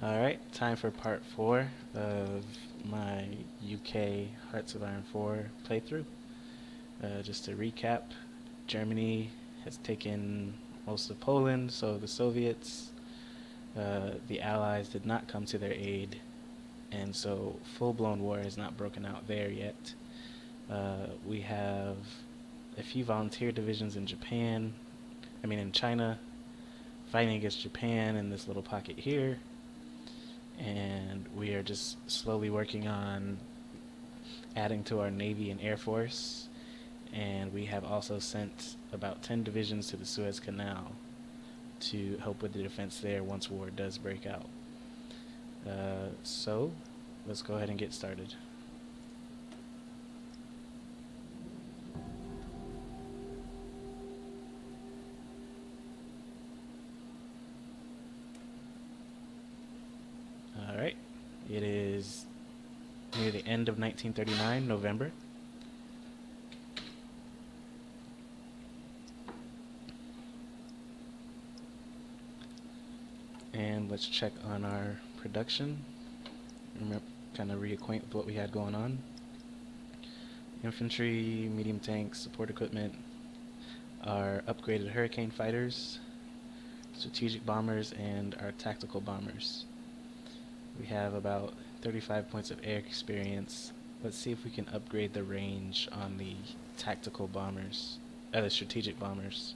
Alright, time for part 4 of my UK Hearts of Iron 4 playthrough. Just to recap, Germany has taken most of Poland, so the Soviets, the Allies did not come to their aid, and so full-blown war has not broken out there yet. We have a few volunteer divisions in in China, fighting against Japan in this little pocket here. And we are just slowly working on adding to our Navy and Air Force, and we have also sent about 10 divisions to the Suez Canal to help with the defense there once war does break out. So let's go ahead and get started. Alright, it is near the end of 1939, November. And let's check on our production. Kind of reacquaint with what we had going on. Infantry, medium tanks, support equipment, our upgraded Hurricane fighters, strategic bombers, and our tactical bombers. We have about 35 points of air experience. Let's see if we can upgrade the range on the tactical bombers, the strategic bombers.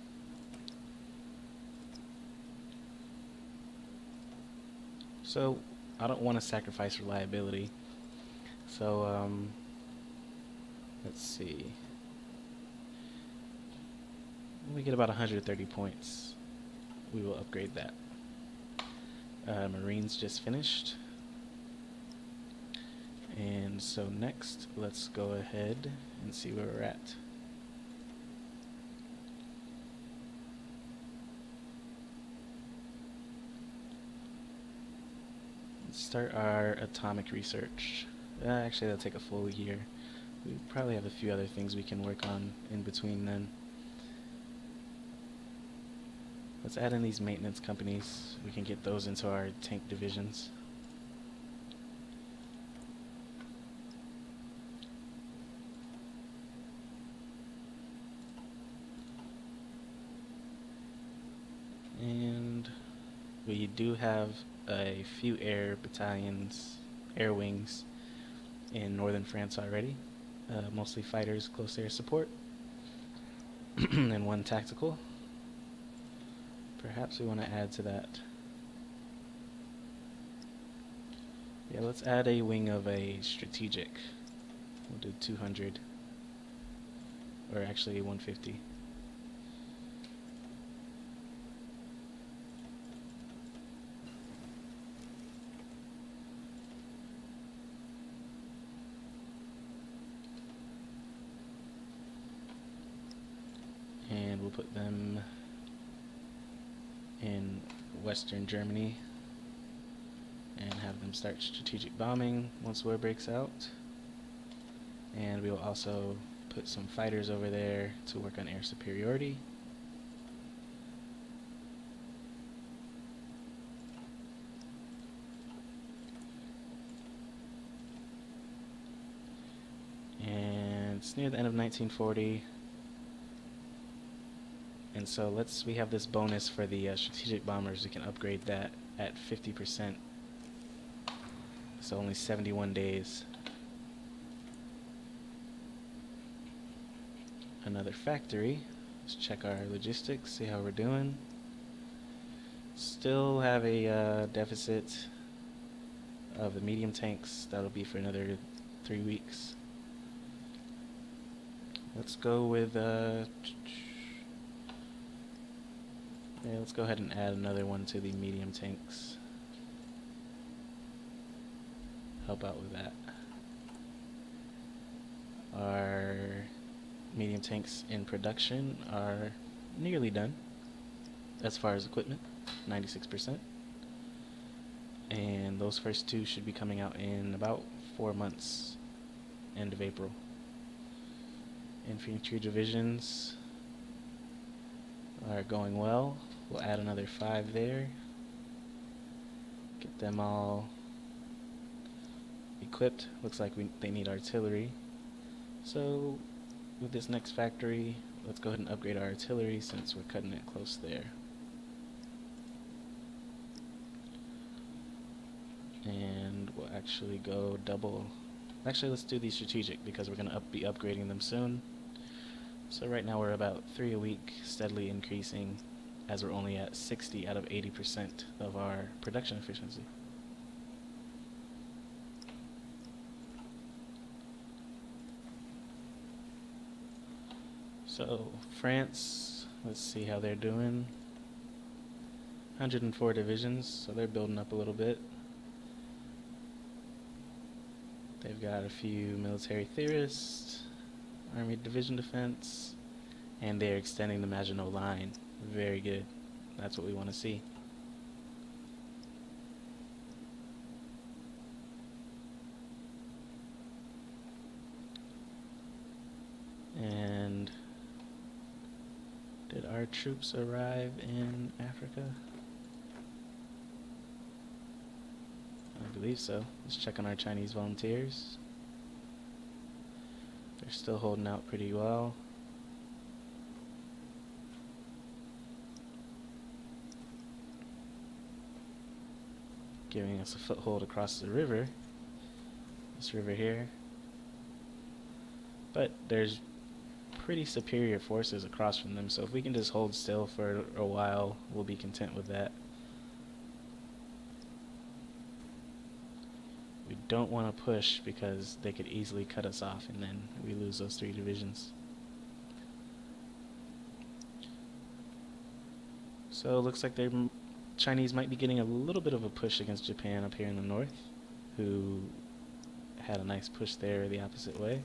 So I don't want to sacrifice reliability. So let's see. When we get about 130 points, we will upgrade that. Marines just finished. And so next, let's go ahead and see where we're at. Let's start our atomic research. Actually, that'll take a full year. We probably have a few other things we can work on in between then. Let's add in these maintenance companies. We can get those into our tank divisions. And we do have a few air battalions, air wings, in northern France already. Mostly fighters, close air support, and one tactical. Perhaps we want to add to that. Yeah, let's add a wing of a strategic. We'll do 200, or actually 150. And we'll put them in Western Germany and have them start strategic bombing once war breaks out. And we will also put some fighters over there to work on air superiority. And it's near the end of 1940. And so we have this bonus for the strategic bombers. We can upgrade that at 50%. So only 71 days. Another factory. Let's check our logistics, see how we're doing. Still have a deficit of the medium tanks. That'll be for another 3 weeks. Let's go with yeah, let's go ahead and add another one to the medium tanks. Help out with that. Our medium tanks in production are nearly done as far as equipment, 96%. And those first two should be coming out in about 4 months, end of April. Infantry divisions are going well. We'll add another 5 there. Get them all equipped. Looks like they need artillery. So with this next factory, let's go ahead and upgrade our artillery since we're cutting it close there. And we'll actually go double. Actually, let's do these strategic because we're going to be upgrading them soon. So right now we're about 3 a week, steadily increasing as we're only at 60 out of 80% of our production efficiency. So France, let's see how they're doing. 104 divisions, so they're building up a little bit. They've got a few military theorists, Army Division Defense, and they're extending the Maginot Line. Very good. That's what we want to see. And did our troops arrive in Africa? I believe so. Let's check on our Chinese volunteers. They're still holding out pretty well. Giving us a foothold across the river. This river here. But there's pretty superior forces across from them, so if we can just hold still for a while, we'll be content with that. We don't want to push because they could easily cut us off and then we lose those 3 divisions. So it looks like the Chinese might be getting a little bit of a push against Japan up here in the north, who had a nice push there the opposite way,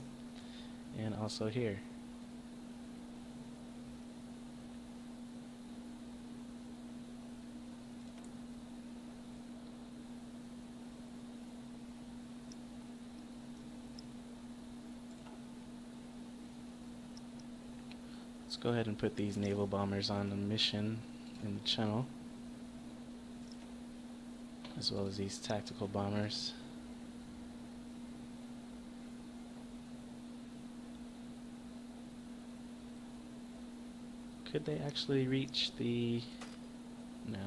and also here. Let's go ahead and put these naval bombers on a mission in the channel, as well as these tactical bombers. Could they actually reach the... No,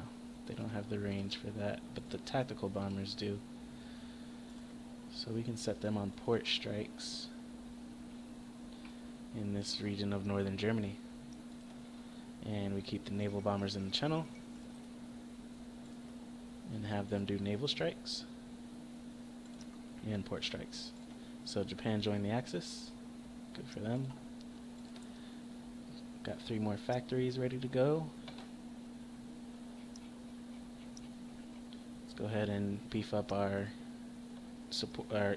they don't have the range for that, but the tactical bombers do. So we can set them on port strikes in this region of northern Germany. And we keep the naval bombers in the channel and have them do naval strikes and port strikes. So Japan joined the Axis. Good for them. Got 3 more factories ready to go. Let's go ahead and beef up our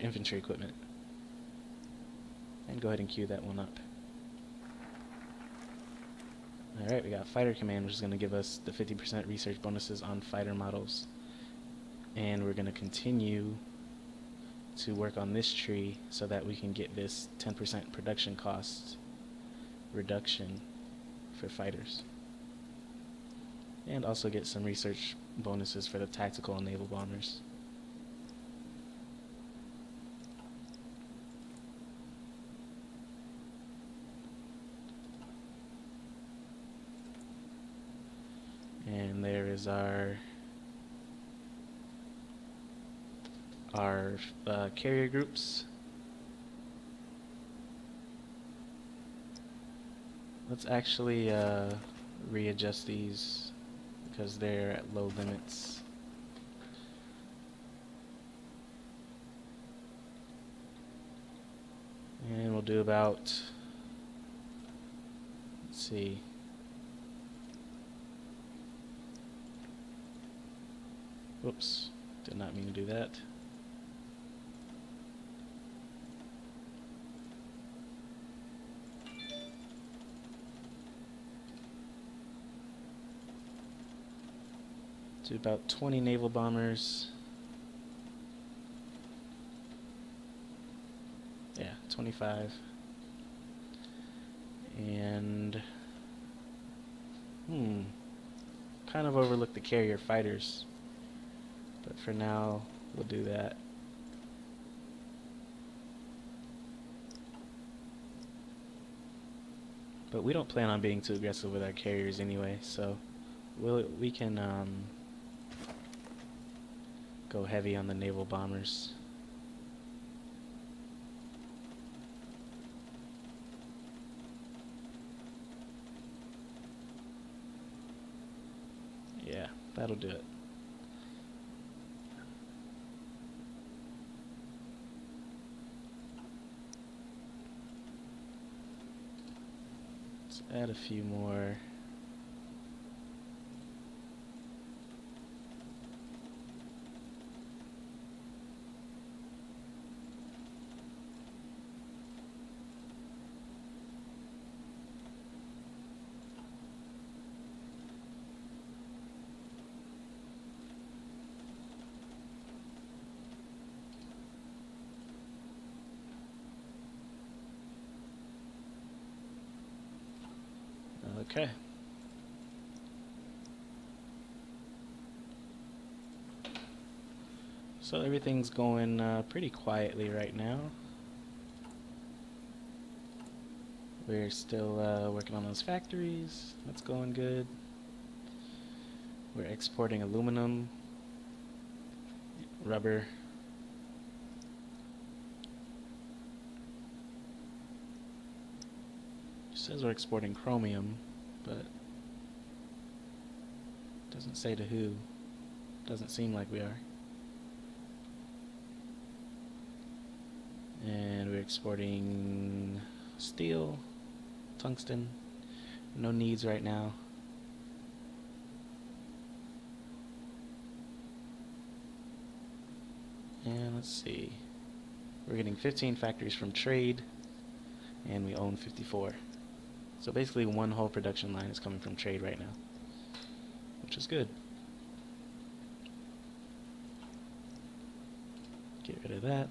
infantry equipment. And go ahead and queue that one up. Alright, we got Fighter Command, which is going to give us the 50% research bonuses on fighter models. And we're going to continue to work on this tree so that we can get this 10% production cost reduction for fighters. And also get some research bonuses for the tactical and naval bombers. And there is our carrier groups. Let's actually readjust these because they're at low limits. And we'll do about, let's see, whoops, did not mean to do that. Do about 20 naval bombers. Yeah, 25. And kind of overlooked the carrier fighters. But for now, we'll do that. But we don't plan on being too aggressive with our carriers anyway, so we can go heavy on the naval bombers. Yeah, that'll do it. Let's add a few more. Okay. So everything's going pretty quietly right now. We're still working on those factories. That's going good. We're exporting aluminum, rubber. It says we're exporting chromium, but doesn't say to who. Doesn't seem like we are. And we're exporting steel, tungsten. No needs right now. And let's see. We're getting 15 factories from trade, and we own 54. So basically one whole production line is coming from trade right now, which is good. Get rid of that.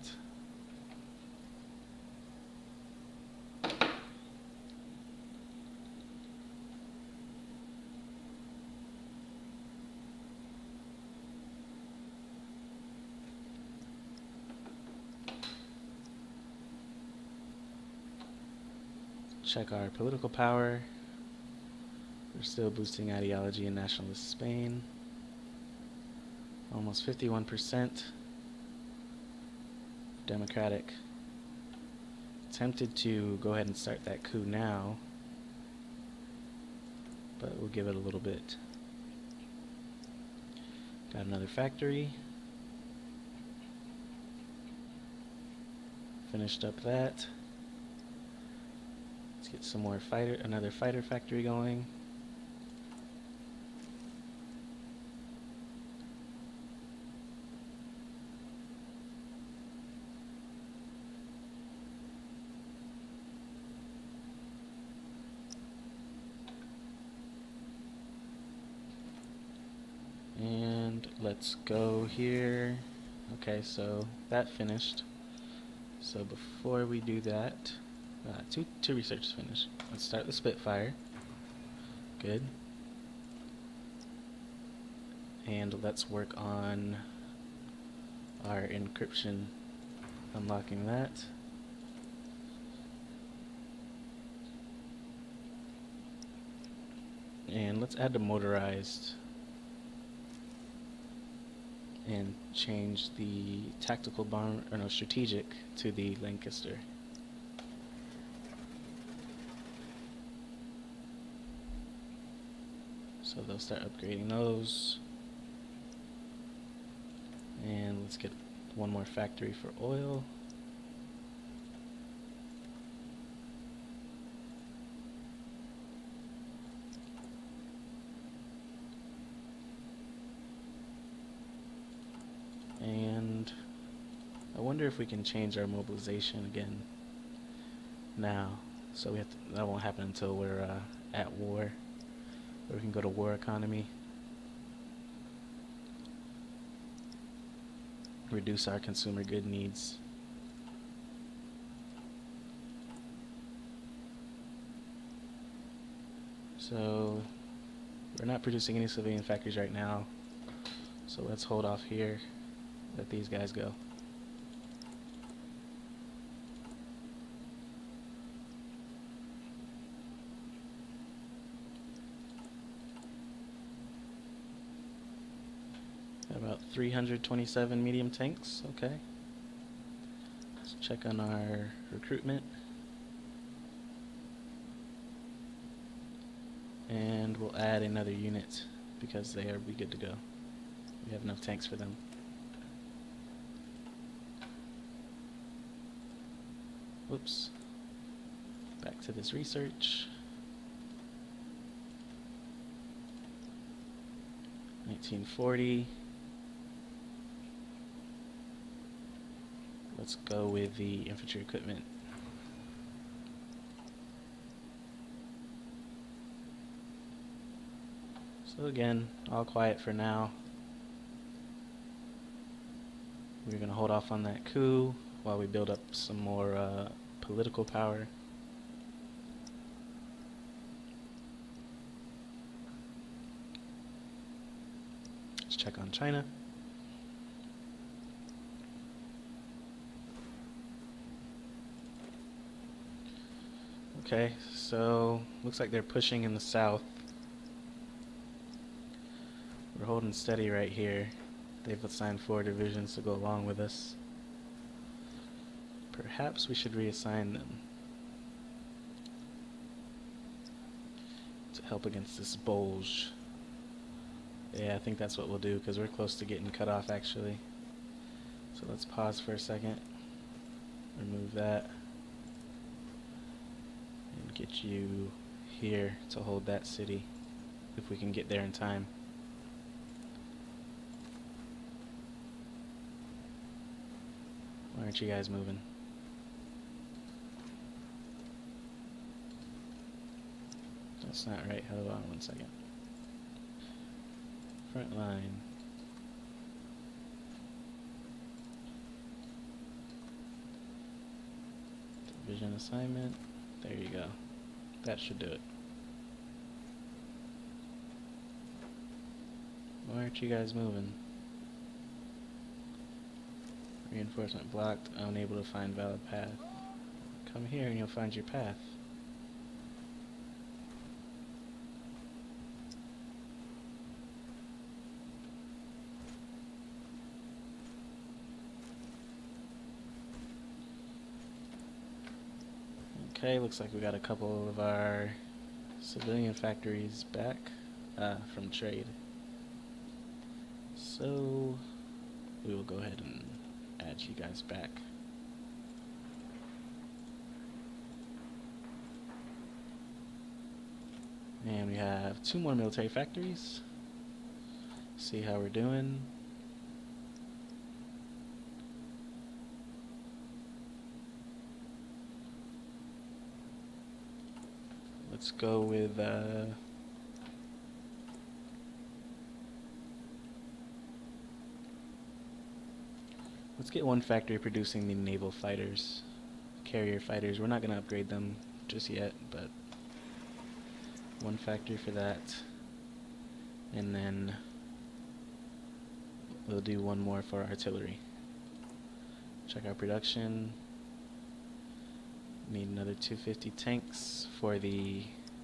Check our political power. We're still boosting ideology in nationalist Spain. Almost 51% democratic. Tempted to go ahead and start that coup now, but we'll give it a little bit. Got another factory. Finished up that. Let's get some more another fighter factory going. And let's go here. Okay, so that finished. So before we do that, two research finished. Let's start the Spitfire. Good. And let's work on our encryption, unlocking that. And let's add the motorized and change the tactical bomb, or no, strategic to the Lancaster. So they'll start upgrading those. And let's get one more factory for oil. And I wonder if we can change our mobilization again now. So that won't happen until we're at war. Or we can go to war economy. Reduce our consumer good needs. So we're not producing any civilian factories right now. So let's hold off here, let these guys go. About 327 medium tanks, okay. Let's check on our recruitment. And we'll add another unit because they are be good to go. We have enough tanks for them. Whoops. Back to this research. 1940. Let's go with the infantry equipment. So again, all quiet for now. We're going to hold off on that coup while we build up some more political power. Let's check on China. Okay, so looks like they're pushing in the south. We're holding steady right here. They've assigned 4 divisions to go along with us. Perhaps we should reassign them to help against this bulge. Yeah, I think that's what we'll do because we're close to getting cut off actually. So let's pause for a second. Remove that. And get you here to hold that city if we can get there in time. Why aren't you guys moving? That's not right. Hold on one second. Front line. Division assignment. There you go. That should do it. Why aren't you guys moving? Reinforcement blocked. Unable to find valid path. Come here and you'll find your path. Okay, looks like we got a couple of our civilian factories back from trade. So we will go ahead and add you guys back. And we have 2 more military factories. See how we're doing. Let's go with let's get 1 factory producing the naval fighters, carrier fighters. We're not going to upgrade them just yet, but 1 factory for that. And then we'll do 1 more for artillery. Check our production. Need another 250 tanks for the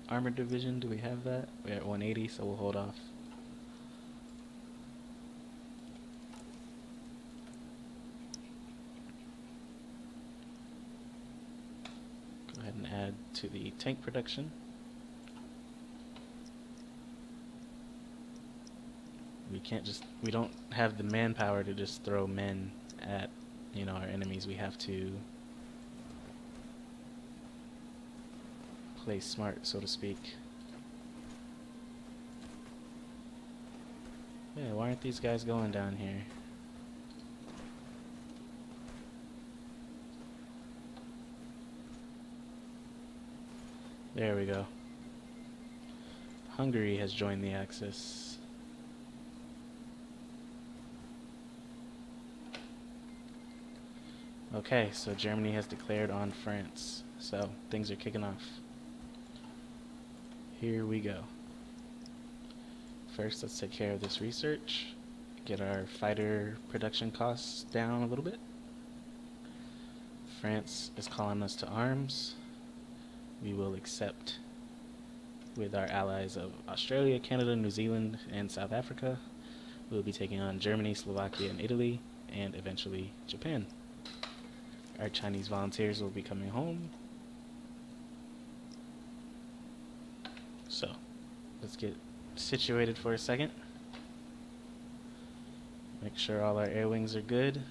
armored division. Do we have that? We're at 180, so we'll hold off. Go ahead and add to the tank production. We don't have the manpower to just throw men at, our enemies. We have to play smart, so to speak. Yeah, why aren't these guys going down here? There we go. Hungary has joined the Axis. Okay, so Germany has declared on France. So things are kicking off. Here we go. First, let's take care of this research. get our fighter production costs down a little bit. France is calling us to arms. We will accept with our allies of Australia, Canada, New Zealand, and South Africa. We will be taking on Germany, Slovakia, and Italy, and eventually Japan. Our Chinese volunteers will be coming home. So, let's get situated for a second. Make sure all our air wings are good.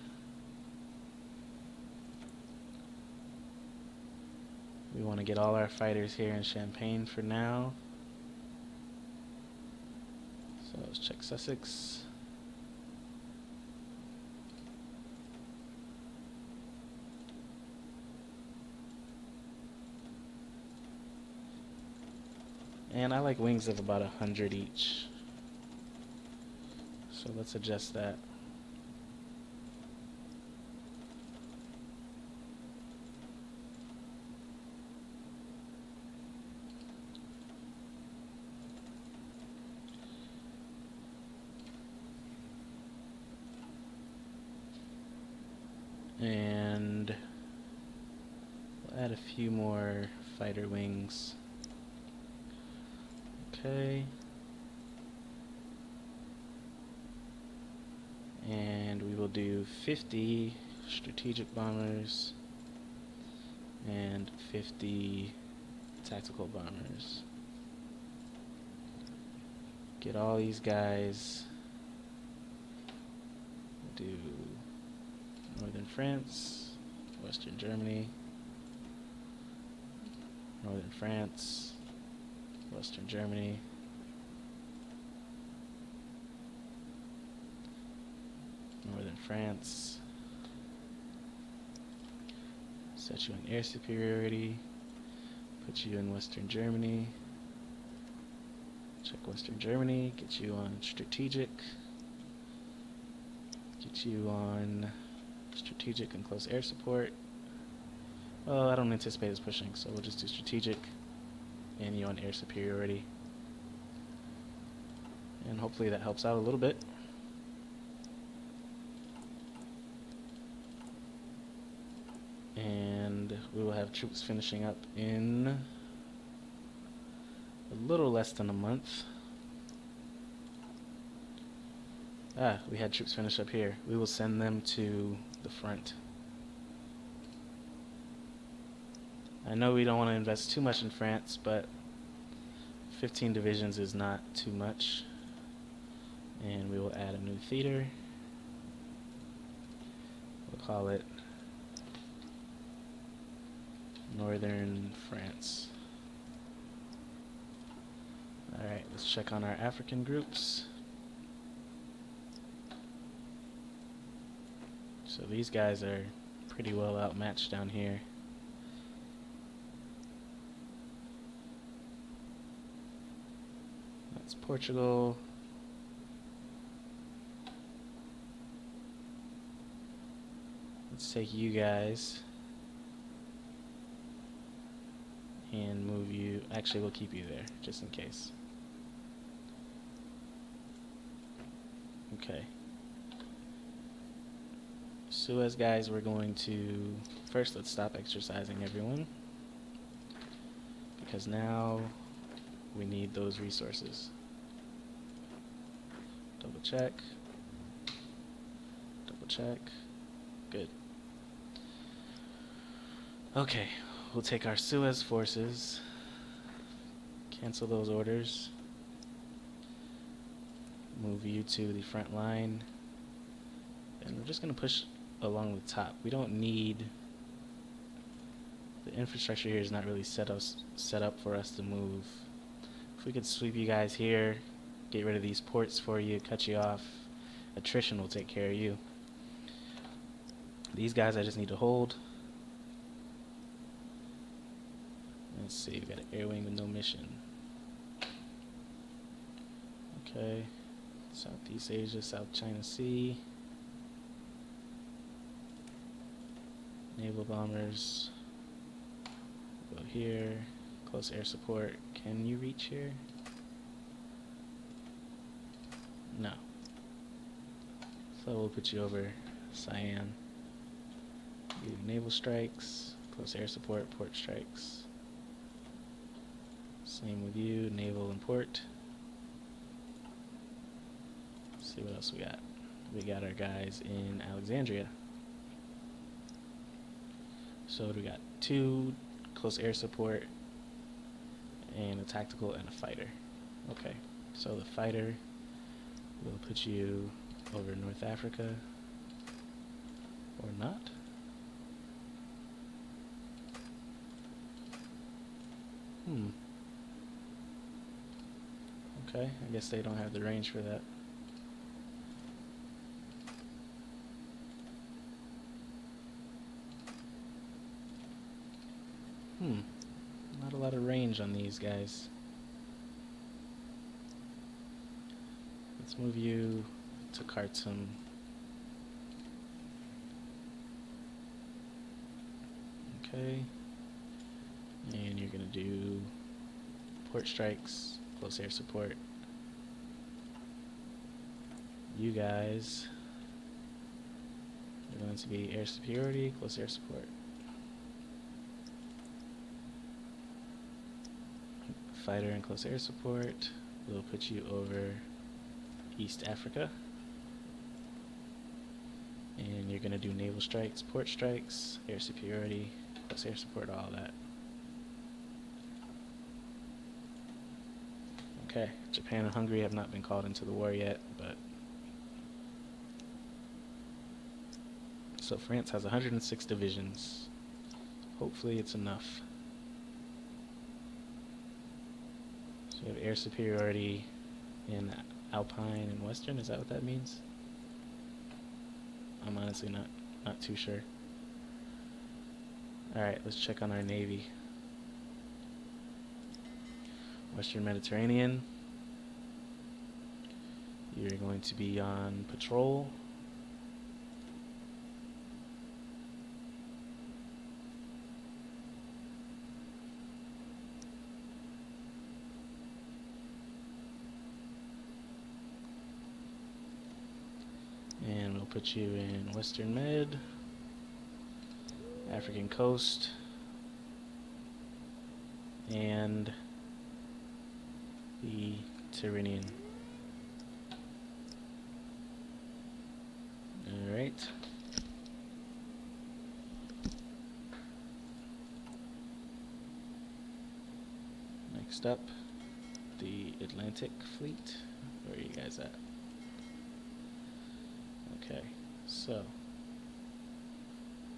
We want to get all our fighters here in Champagne for now. So let's check Sussex. And I like wings of about 100 each. So let's adjust that. And we'll add a few more fighter wings. Okay. And we will do 50 strategic bombers and 50 tactical bombers. Get all these guys. Do Northern France, Western Germany, Northern France, Western Germany, Northern France. Set you in air superiority. Put you in Western Germany. Check Western Germany. Get you on strategic. Get you on strategic and close air support. Well, I don't anticipate us pushing, so we'll just do strategic and you on air superiority. And hopefully that helps out a little bit. And we will have troops finishing up in a little less than a month. We had troops finish up here. We will send them to the front. I know we don't want to invest too much in France, but 15 divisions is not too much. And we will add a new theater. We'll call it Northern France. Alright, let's check on our African groups. So these guys are pretty well outmatched down here. That's Portugal. Let's take you guys and move you. Actually, we'll keep you there just in case. Okay. Suez guys, we're going to first let's stop exercising everyone, because now we need those resources. Double check. Double check. Good. Okay, we'll take our Suez forces, cancel those orders, move you to the front line, and we're just going to push along the top. We don't need, the infrastructure here is not really set up for us to move. If we could sweep you guys here, get rid of these ports for you, cut you off, attrition will take care of you. These guys I just need to hold. Let's see, we got an air wing with no mission. Okay, Southeast Asia, South China Sea. Naval bombers. Go here. Close air support. Can you reach here? No. So we'll put you over Cyan. Do naval strikes, close air support, port strikes. Same with you, naval and port. Let's see what else we got. We got our guys in Alexandria. So we got 2 close air support and a tactical and a fighter. Okay, so the fighter will put you over North Africa, or not. Okay, I guess they don't have the range for that. Not a lot of range on these guys. Let's move you to Khartoum. Okay. And you're gonna do port strikes, close air support. You guys are going to be air superiority, close air support. Fighter and close air support will put you over East Africa. And you're going to do naval strikes, port strikes, air superiority, close air support, all that. Okay, Japan and Hungary have not been called into the war yet, but so France has 106 divisions. Hopefully it's enough. So you have air superiority in Alpine and Western, is that what that means? I'm honestly not too sure. Alright, let's check on our Navy. Western Mediterranean. You're going to be on patrol. And we'll put you in Western Med, African Coast, and the Tyrrhenian. Alright. Next up, the Atlantic Fleet. Where are you guys at? Okay, so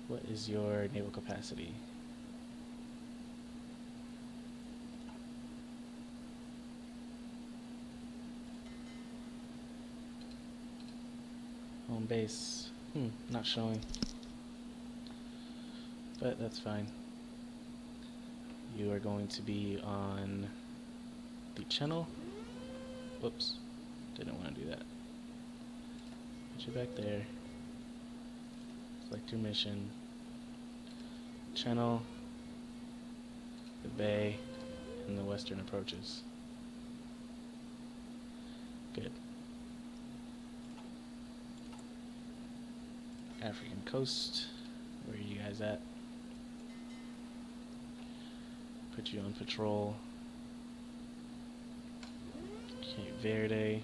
what is your naval capacity? Home base, not showing, but that's fine. You are going to be on the channel. Whoops, didn't want to do that. Put you back there. Select your mission. Channel, the bay, and the western approaches. Good. African coast, where are you guys at? Put you on patrol. Cape Verde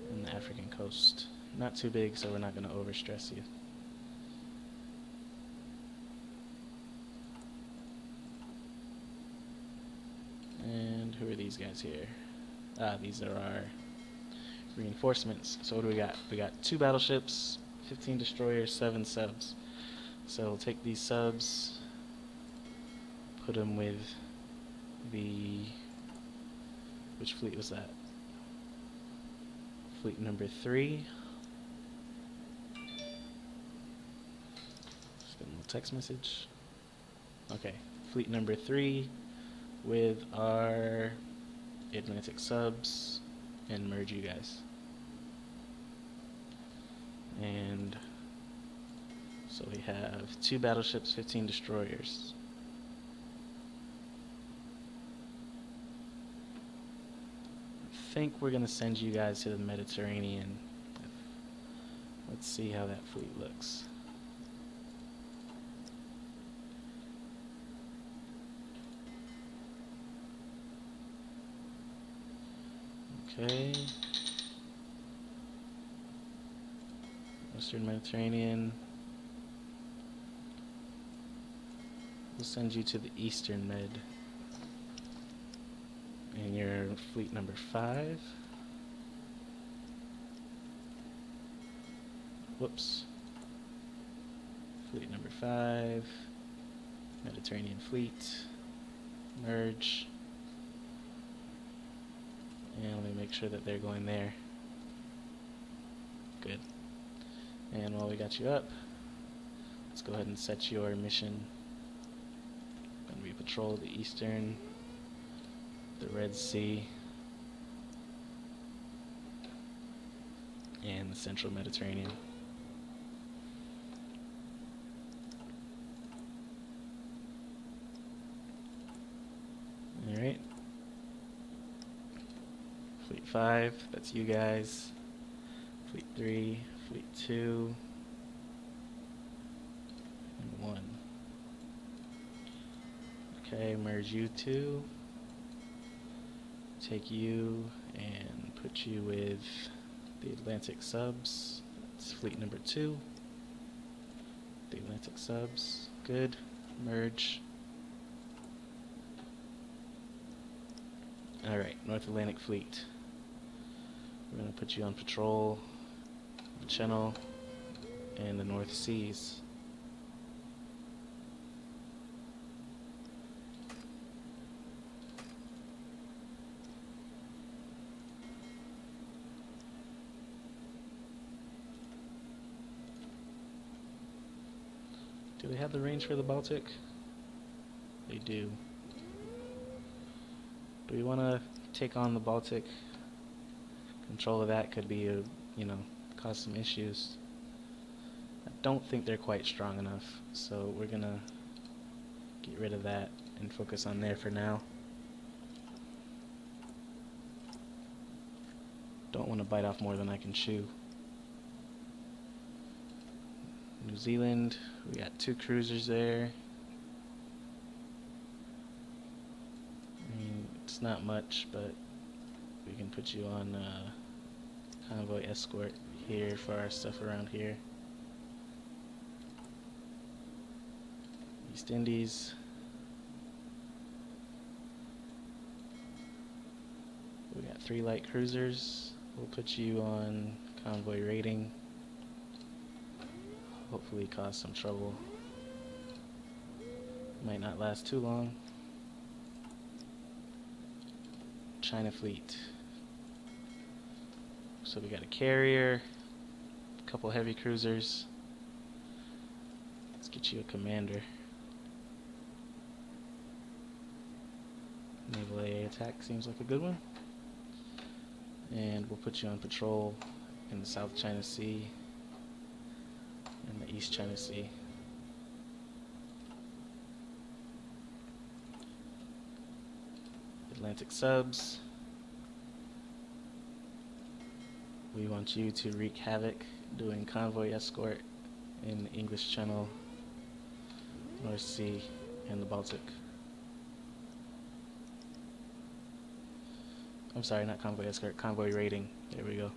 and the African coast. Not too big, so we're not going to overstress you. And who are these guys here? These are our reinforcements. So what do we got? We got 2 battleships, 15 destroyers, 7 subs. So we'll take these subs, put them with the... which fleet was that? Fleet number 3. Just get a little text message. Okay, fleet number 3 with our Atlantic subs, and merge you guys. And so we have 2 battleships, 15 destroyers. I think we're gonna send you guys to the Mediterranean. Let's see how that fleet looks. Okay. Western Mediterranean. We'll send you to the Eastern Med. And you're fleet number 5. Whoops. Fleet number 5. Mediterranean Fleet. Merge. And let me make sure that they're going there. Good. And while we got you up, let's go ahead and set your mission. Going to be patrol the Eastern, the Red Sea, and the Central Mediterranean. Alright. Fleet 5, that's you guys. Fleet 3, Fleet 2, and 1. Okay, merge you two. Take you and put you with the Atlantic subs. That's fleet number 2. The Atlantic subs. Good. Merge. Alright, North Atlantic Fleet. We're going to put you on patrol the Channel and the North Seas. Do they have the range for the Baltic? They do. Do we want to take on the Baltic? Control of that could be cause some issues. I don't think they're quite strong enough, so we're gonna get rid of that and focus on there for now. Don't want to bite off more than I can chew. New Zealand, we got 2 cruisers there. I mean, it's not much, but we can put you on convoy escort here for our stuff around here. East Indies. We got 3 light cruisers. We'll put you on convoy rating. Hopefully cause some trouble. Might not last too long. China Fleet. So we got a carrier, a couple heavy cruisers. Let's get you a commander. Naval AA attack seems like a good one. And we'll put you on patrol in the South China Sea and the East China Sea. Atlantic subs. We want you to wreak havoc doing convoy escort in the English Channel, North Sea, and the Baltic. I'm sorry, not convoy escort, convoy raiding. There we go.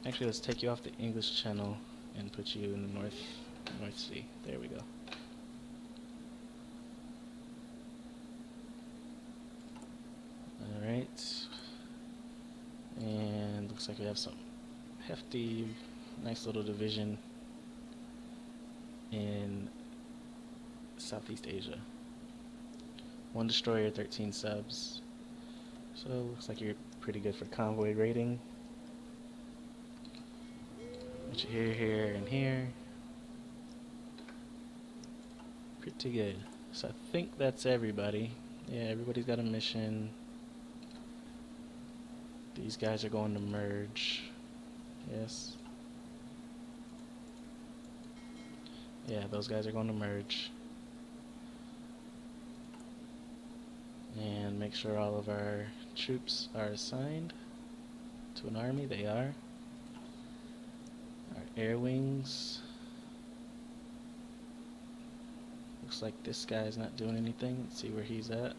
Actually, let's take you off the English Channel and put you in the North Sea. There we go. Alright. And looks like we have some hefty, nice little division in Southeast Asia. 1 destroyer, 13 subs. So looks like you're pretty good for convoy raiding. Put you here, here, and here. Pretty good. So I think that's everybody. Yeah, everybody's got a mission. These guys are going to merge. Yes. Yeah, those guys are going to merge. And make sure all of our troops are assigned to an army. They are. air wings. Looks like this guy's not doing anything. Let's see where he's at.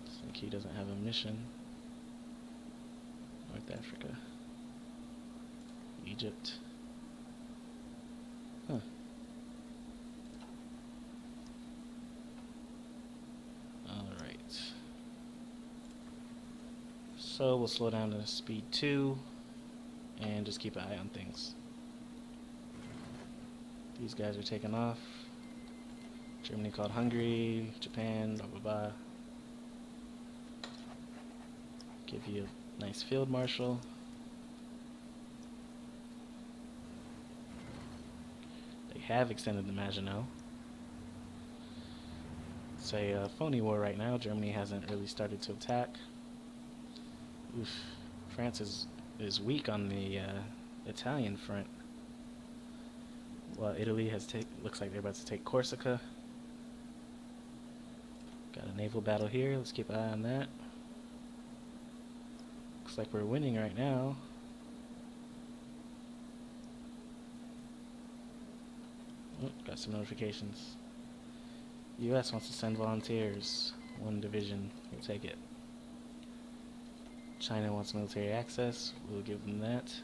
Looks like he doesn't have a mission. North Africa. Egypt. Huh. Alright. So we'll slow down to speed 2 and just keep an eye on things. These guys are taking off. Germany called Hungary, Japan, blah blah blah. Give you a nice field marshal. They have extended the Maginot. It's a phony war right now. Germany hasn't really started to attack. Oof. France is weak on the Italian front. Well, Italy looks like they're about to take Corsica. Got a naval battle here. Let's keep an eye on that. Looks like we're winning right now. Oh, got some notifications. U.S. wants to send volunteers. 1 division. We'll take it. China wants military access. We'll give them that.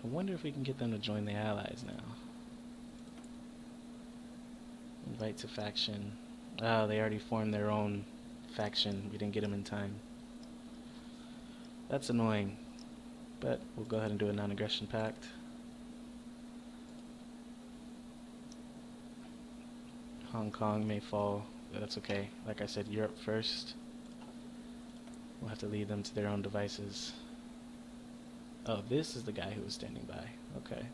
I wonder if we can get them to join the Allies now. Invite to faction. Oh, they already formed their own faction. We didn't get them in time. That's annoying. But we'll go ahead and do a non-aggression pact. Hong Kong may fall, but that's okay. Like I said, Europe first. We'll have to lead them to their own devices. Oh, this is the guy who was standing by. Okay.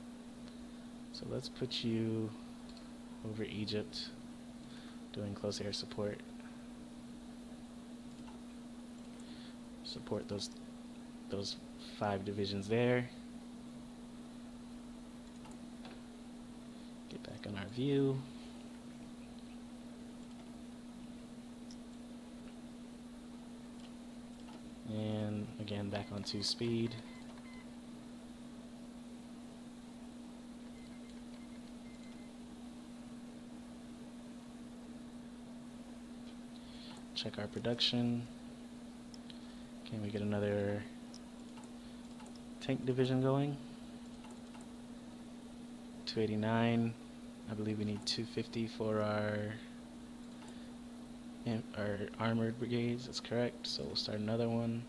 So let's put you over Egypt, doing close air support. Support those 5 divisions there. Get back on our view. And again, back on 2 speed. Check our production. Can we get another tank division going? 289. I believe we need 250 for our armored brigades. That's correct. So we'll start another one.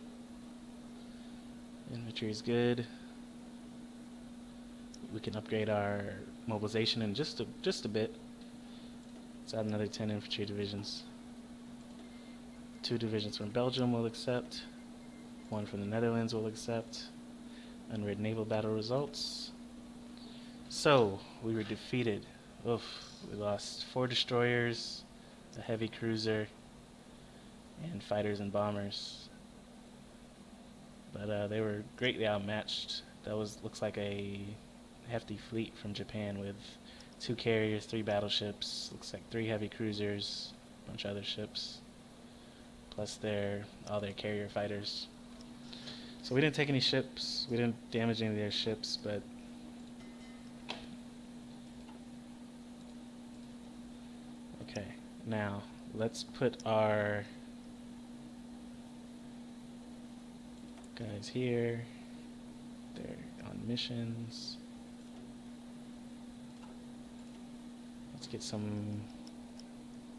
Infantry is good. We can upgrade our mobilization in just a bit. Let's add another 10 infantry divisions. 2 divisions from Belgium will accept. 1 from the Netherlands will accept. Unread naval battle results. So, we were defeated. Oof. We lost 4 destroyers, a heavy cruiser, and fighters and bombers. But they were greatly outmatched. That looks like a hefty fleet from Japan with 2 carriers, 3 battleships, looks like 3 heavy cruisers, a bunch of other ships, plus all their carrier fighters. So we didn't take any ships, we didn't damage any of their ships, but okay, now let's put our guys here. They're on missions. Let's get some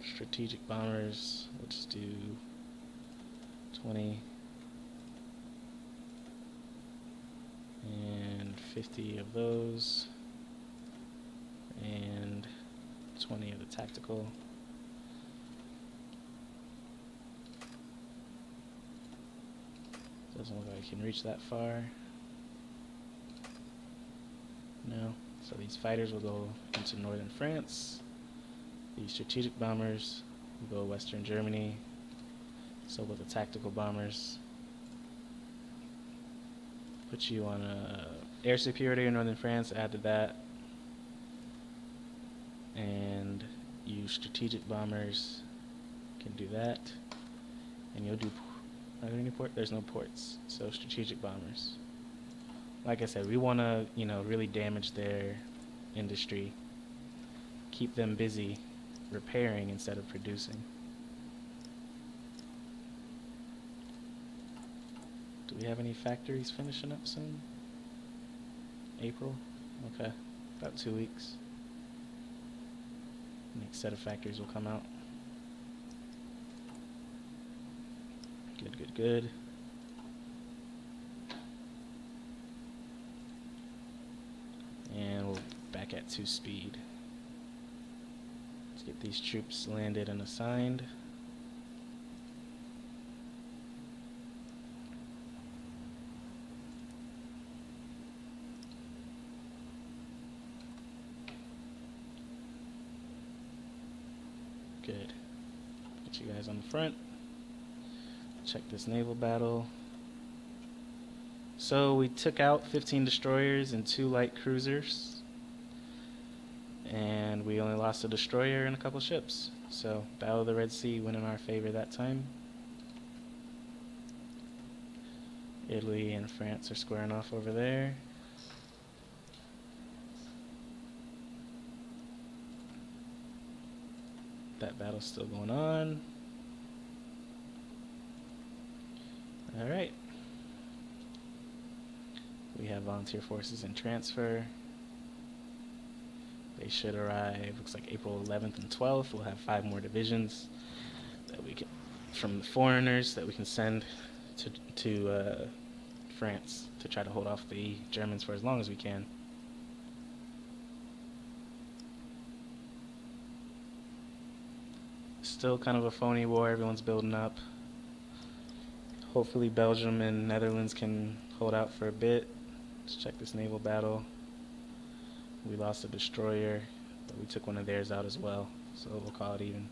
strategic bombers. We'll just do 20 and 50 of those and 20 of the tactical. Doesn't look like I can reach that far. No. So these fighters will go into northern France. These strategic bombers will go western Germany. So will the tactical bombers. Put you on air superiority in northern France, add to that. And you strategic bombers can do that. And you'll do Are there any ports? There's no ports. So strategic bombers. Like I said, we want to, really damage their industry. Keep them busy repairing instead of producing. Do we have any factories finishing up soon? April? Okay. About 2 weeks. Next set of factories will come out. Good, good, good. And we're back at 2 speed. Let's get these troops landed and assigned. Good. Get you guys on the front. Check this naval battle. So we took out 15 destroyers and 2 light cruisers. And we only lost a destroyer and a couple ships. So Battle of the Red Sea went in our favor that time. Italy and France are squaring off over there. That battle's still going on. Alright. We have volunteer forces in transfer. They should arrive, looks like April 11th and 12th. We'll have 5 more divisions that we can, from the foreigners, that we can send to France to try to hold off the Germans for as long as we can. Still kind of a phony war, everyone's building up. Hopefully Belgium and Netherlands can hold out for a bit. Let's check this naval battle. We lost a destroyer, but we took one of theirs out as well, so we'll call it even.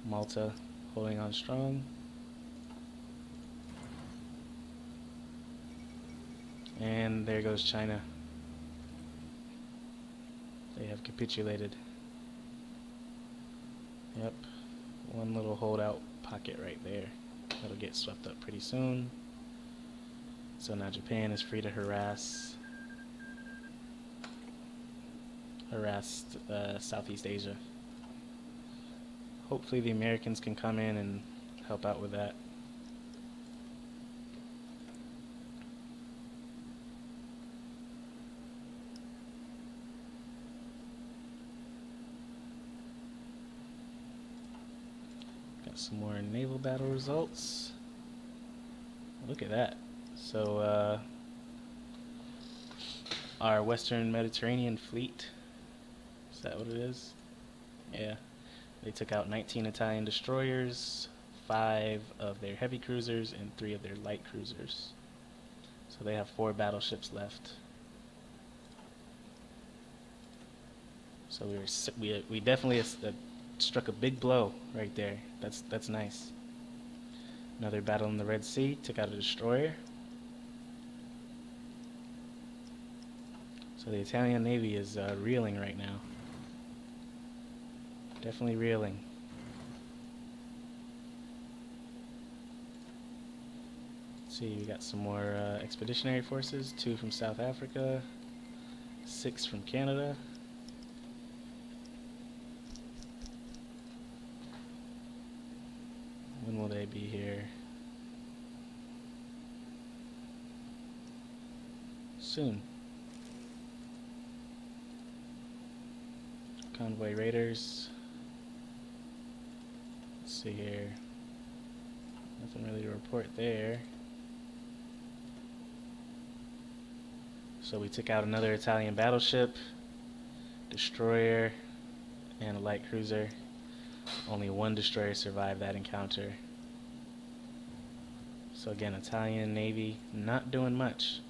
Malta holding on strong. And there goes China. They have capitulated. Yep, one little holdout pocket right there. That'll get swept up pretty soon. So now Japan is free to harass Southeast Asia. Hopefully the Americans can come in and help out with that. Got some more naval battle results. Look at that. So our Western Mediterranean fleet, is that what it is? Yeah. They took out 19 Italian destroyers, 5 of their heavy cruisers, and 3 of their light cruisers. So they have 4 battleships left. So we definitely struck a big blow right there. That's nice. Another battle in the Red Sea, took out a destroyer. So the Italian Navy is reeling right now. Definitely reeling. Let's see, we got some more expeditionary forces, 2 from South Africa, 6 from Canada. When will they be here? Soon. Convoy raiders. Let's see here. Nothing really to report there. So we took out another Italian battleship, destroyer, and a light cruiser. Only 1 destroyer survived that encounter. So again, Italian Navy not doing much.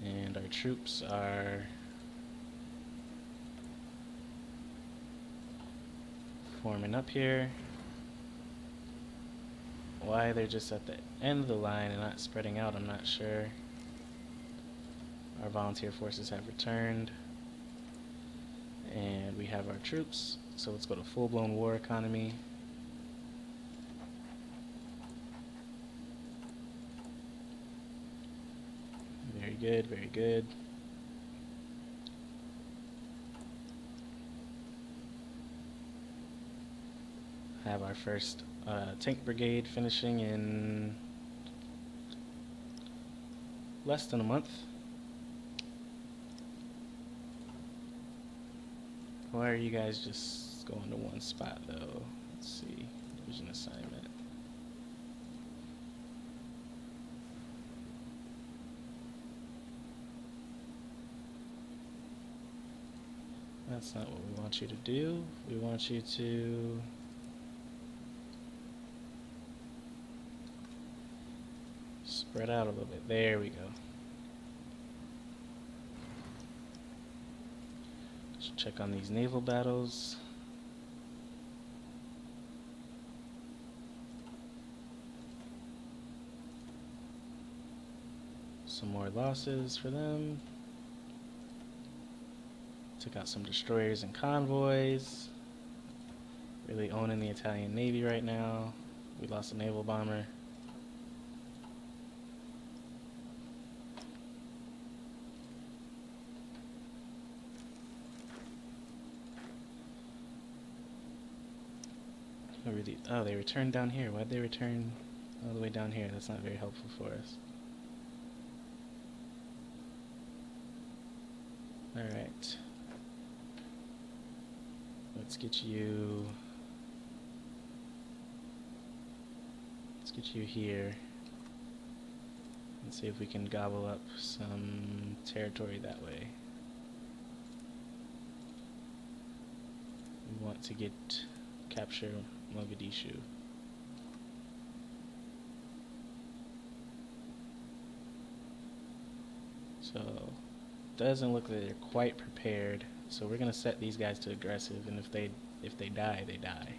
And our troops are forming up here. Why they're just at the end of the line and not spreading out, I'm not sure. Our volunteer forces have returned. And we have our troops So let's go to full-blown war economy. Very good, very good. Have our first tank brigade finishing in less than a month. Why are you guys just going to one spot though? Let's see, division assignment. That's not what we want you to do. We want you to spread out a little bit. There we go. Let's check on these naval battles. Some more losses for them. Took out some destroyers and convoys. Really owning the Italian Navy right now. We lost a naval bomber. Oh, they returned down here. Why'd they return all the way down here? That's not very helpful for us. Alright. Let's get you here and see if we can gobble up some territory that way. We want to capture Mogadishu. So doesn't look like they're quite prepared. So we're gonna set these guys to aggressive, and if they die, they die.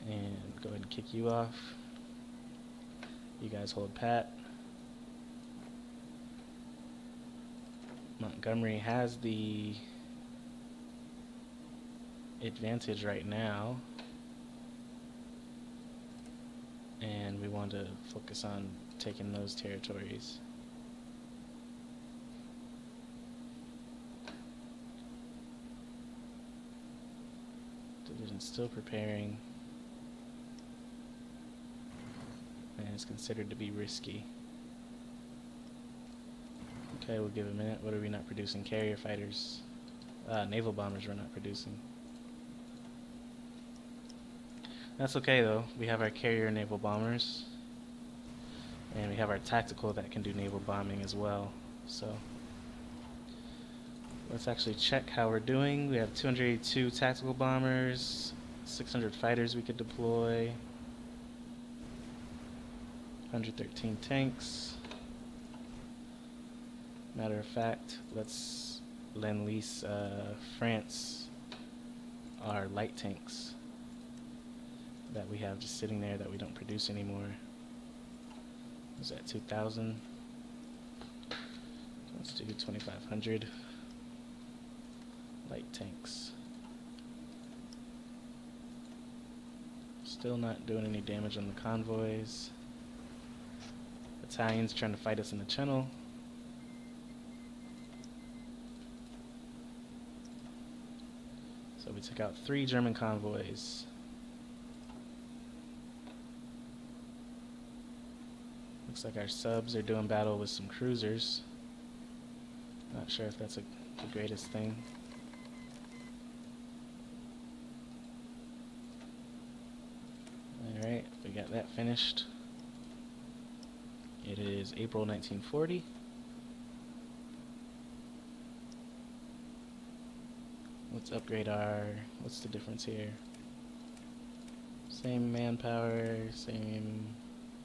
And go ahead and kick you off. You guys hold pat. Montgomery has the advantage right now, and we want to focus on taking those territories. Division's still preparing, and it's considered to be risky. Okay, we'll give it a minute. What are we not producing? Carrier fighters. Naval bombers we're not producing. That's okay though. We have our carrier naval bombers, and we have our tactical that can do naval bombing as well. So let's actually check how we're doing. We have 282 tactical bombers, 600 fighters we could deploy, 113 tanks. Matter of fact, let's lend-lease France our light tanks that we have just sitting there that we don't produce anymore. Is that 2,000? Let's do 2,500 light tanks. Still not doing any damage on the convoys. Italians trying to fight us in the channel. So we took out 3 German convoys. Looks like our subs are doing battle with some cruisers. Not sure if that's the greatest thing. Alright, we got that finished. It is April 1940. Let's upgrade what's the difference here? Same manpower, same,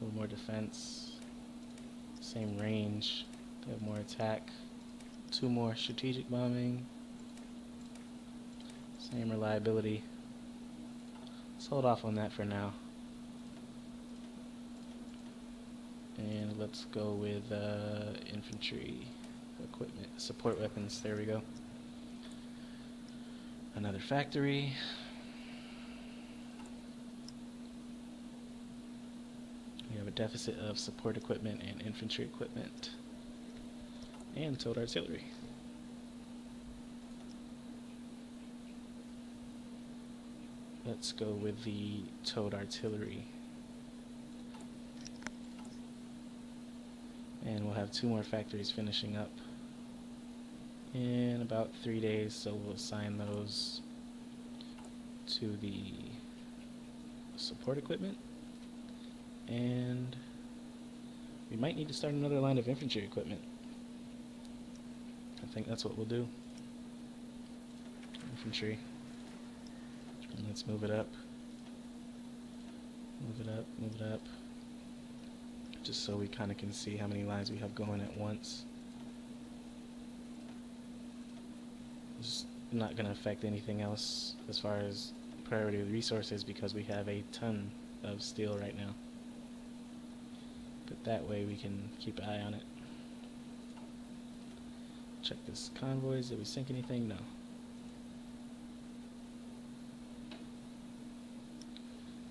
a little more defense, same range, they have more attack, 2 more strategic bombing, same reliability. Let's hold off on that for now. And let's go with infantry equipment, support weapons, there we go. Another factory. We have a deficit of support equipment and infantry equipment and towed artillery. Let's go with the towed artillery. And we'll have 2 more factories finishing up in about 3 days, so we'll assign those to the support equipment. And we might need to start another line of infantry equipment. I think that's what we'll do. Infantry. And let's move it up. Move it up, move it up. Just so we kind of can see how many lines we have going at once. It's not going to affect anything else as far as priority of resources because we have a ton of steel right now. But that way we can keep an eye on it. Check this convoys. Did we sink anything? No.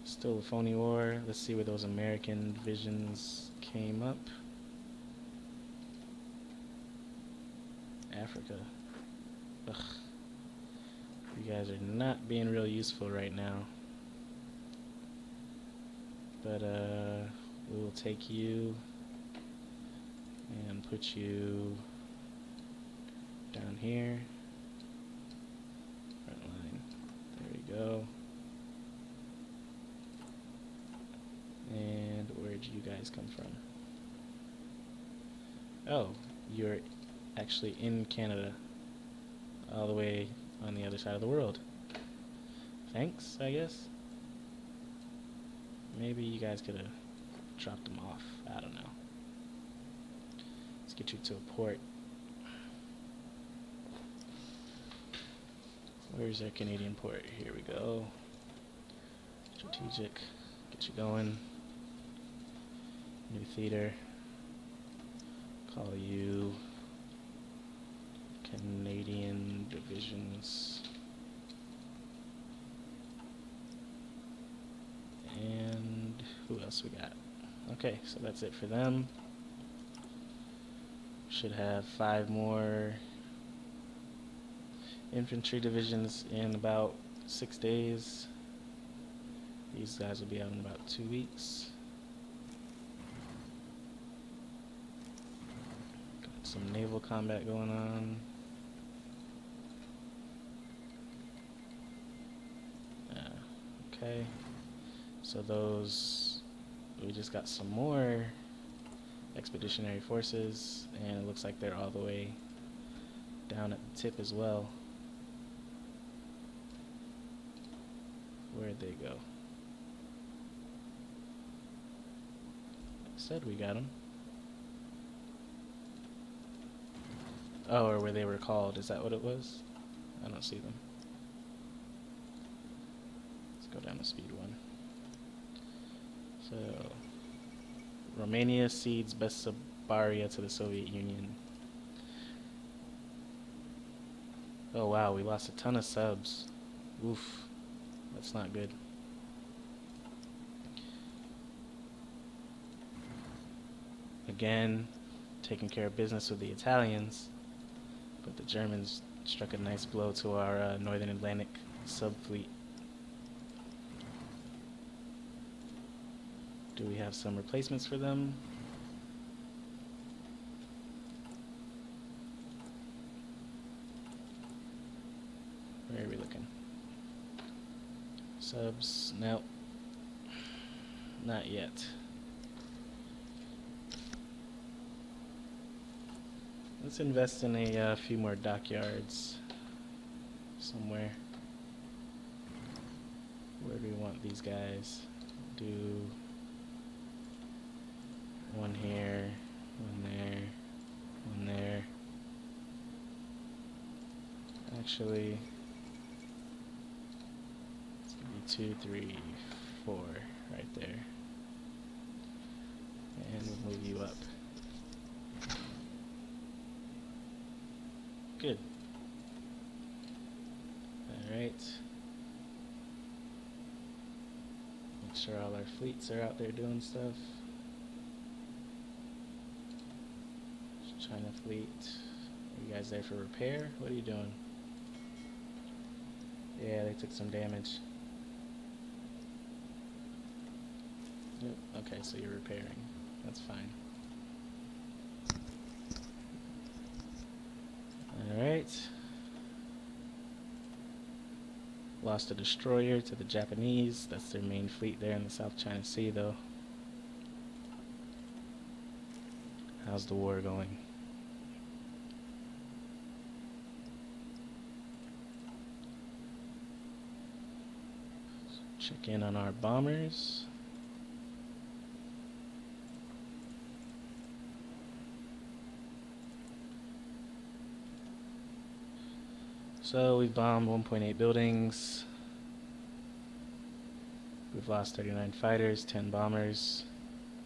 Still a phony war. Let's see where those American divisions came up. Africa. Ugh. You guys are not being real useful right now. But we will take you and put you down here. Front line. There we go. And where did you guys come from? Oh, you're actually in Canada, all the way on the other side of the world. Thanks, I guess. Maybe you guys could have dropped them off. I don't know. Let's get you to a port. Where's our Canadian port? Here we go. Strategic. Get you going. New theater. Call you Canadian divisions. And who else we got? Okay, so that's it for them. Should have 5 more infantry divisions in about 6 days. These guys will be out in about 2 weeks. Got some naval combat going on. Okay, so those, we just got some more expeditionary forces, and it looks like they're all the way down at the tip as well. Where'd they go? Said we got them. Oh, or where they were called. Is that what it was? I don't see them. Let's go down to speed 1. So, Romania cedes Bessarabia to the Soviet Union. Oh wow, we lost a ton of subs. Oof. That's not good. Again, taking care of business with the Italians, but the Germans struck a nice blow to our Northern Atlantic sub-fleet. Do we have some replacements for them? Where are we looking? Subs? Nope. Not yet. Let's invest in a few more dockyards somewhere. Where do we want these guys? Do one here, one there, one there. Actually, it's gonna be 2, 3, 4 right there. And we'll move you up. Good. Alright. Make sure all our fleets are out there doing stuff. China fleet. Are you guys there for repair? What are you doing? Yeah, they took some damage. Yep. Okay, so you're repairing. That's fine. Alright. Lost a destroyer to the Japanese. That's their main fleet there in the South China Sea, though. How's the war going? Check in on our bombers. So we've bombed 1.8 buildings. We've lost 39 fighters, 10 bombers.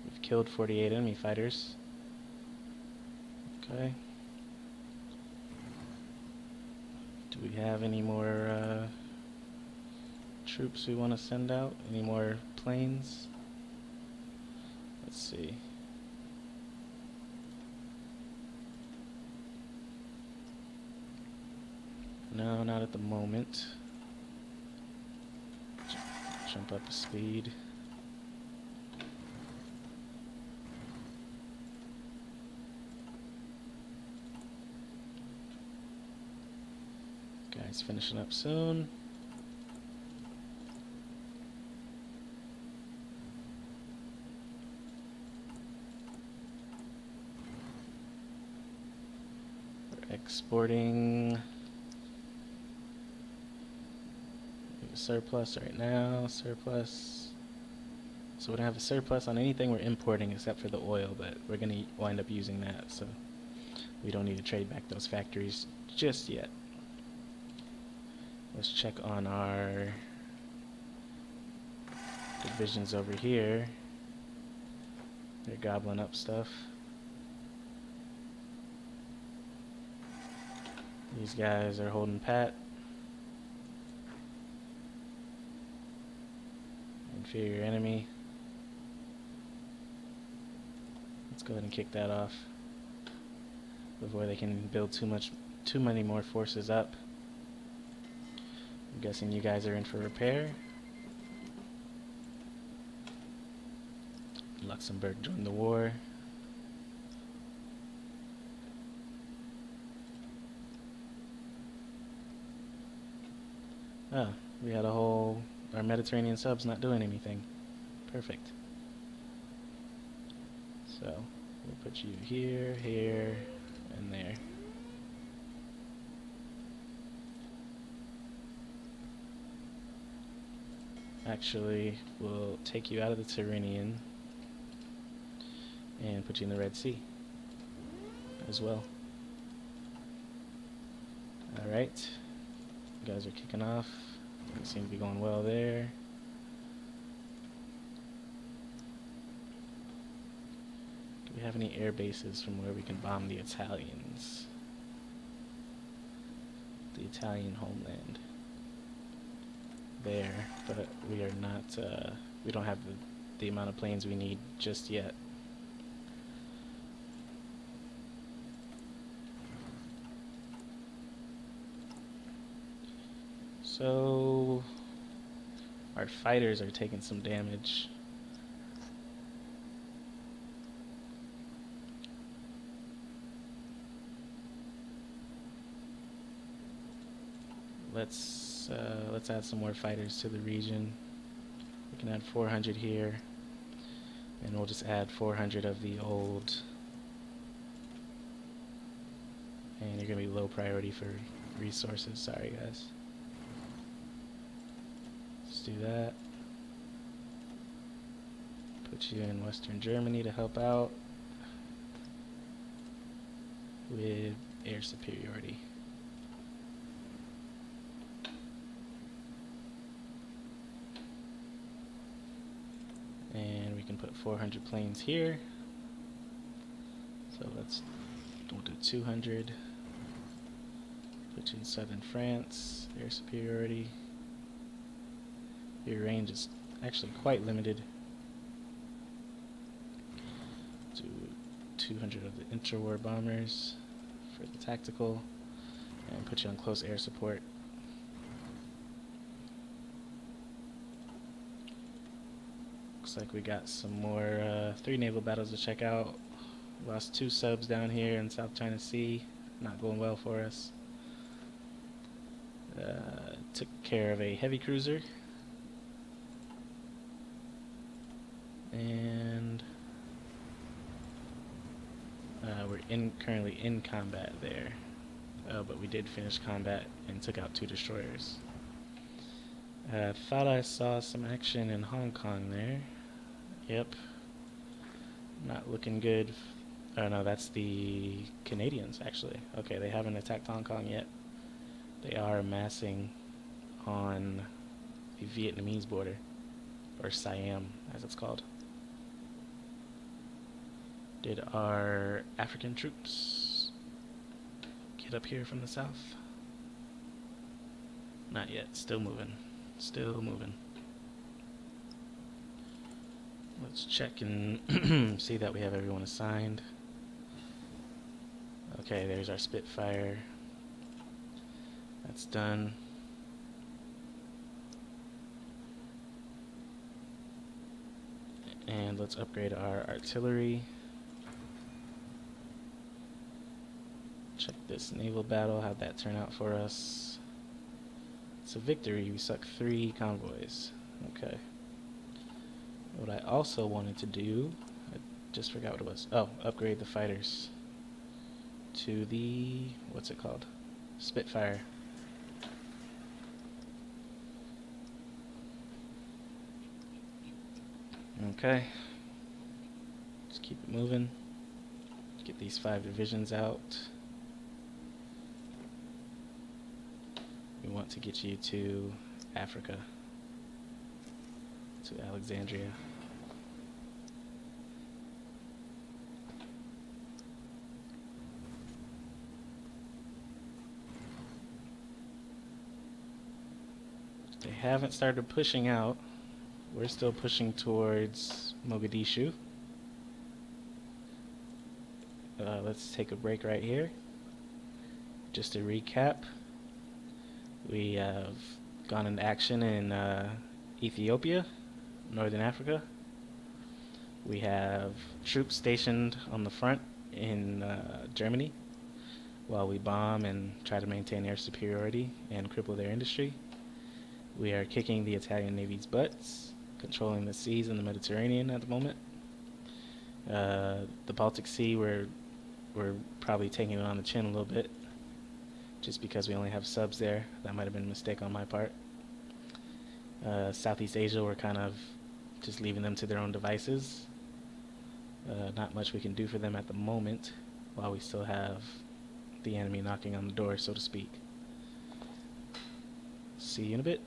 We've killed 48 enemy fighters. Okay. Do we have any more troops we want to send out? Any more planes? Let's see. No, not at the moment. Jump up the speed. Guys, finishing up soon. We're exporting. Surplus right now, surplus. So we don't have a surplus on anything we're importing except for the oil, but we're going to wind up using that, so we don't need to trade back those factories just yet. Let's check on our divisions over here. They're gobbling up stuff. These guys are holding pat. Inferior enemy. Let's go ahead and kick that off before they can build too many more forces up. I'm guessing you guys are in for repair. Luxembourg joined the war. Oh, we had our Mediterranean subs not doing anything. Perfect. So, we'll put you here, here, and there. Actually, we'll take you out of the Tyrrhenian and put you in the Red Sea as well. Alright. You guys are kicking off. Things seem to be going well there. Do we have any air bases from where we can bomb the Italians? The Italian homeland. There, but we are not, we don't have the amount of planes we need just yet. So, our fighters are taking some damage. Let's add some more fighters to the region. We can add 400 here, and we'll just add 400 of the old. And you're gonna be low priority for resources. Sorry, guys. Let's do that. Put you in Western Germany to help out with air superiority. And we can put 400 planes here. So we'll do 200. Put you in southern France, air superiority. Your range is actually quite limited. Do 200 of the interwar bombers for the tactical, and put you on close air support. Looks like we got some more 3 naval battles to check out. Lost 2 subs down here in South China Sea. Not going well for us. Took care of a heavy cruiser. And we're currently in combat there. But we did finish combat and took out 2 destroyers. Thought I saw some action in Hong Kong there. Yep. Not looking good. Oh no, that's the Canadians actually. Okay, they haven't attacked Hong Kong yet. They are amassing on the Vietnamese border, or Siam as it's called. Did our African troops get up here from the south? Not yet, still moving. Still moving. Let's check and see that we have everyone assigned. Okay, there's our Spitfire. That's done. And let's upgrade our artillery. Check this naval battle, how'd that turn out for us? It's a victory, we suck 3 convoys. Okay. What I also wanted to do, I just forgot what it was. Oh, upgrade the fighters to the, what's it called? Spitfire. Okay. Just keep it moving. Get these 5 divisions out. We want to get you to Africa, to Alexandria. They haven't started pushing out. We're still pushing towards Mogadishu. Let's take a break right here. Just to recap, we have gone into action in Ethiopia, Northern Africa. We have troops stationed on the front in Germany while we bomb and try to maintain air superiority and cripple their industry. We are kicking the Italian Navy's butts, controlling the seas in the Mediterranean at the moment. The Baltic Sea, we're probably taking it on the chin a little bit, just because we only have subs there. That might have been a mistake on my part. Southeast Asia, we're kind of just leaving them to their own devices. Not much we can do for them at the moment, while we still have the enemy knocking on the door, so to speak. See you in a bit.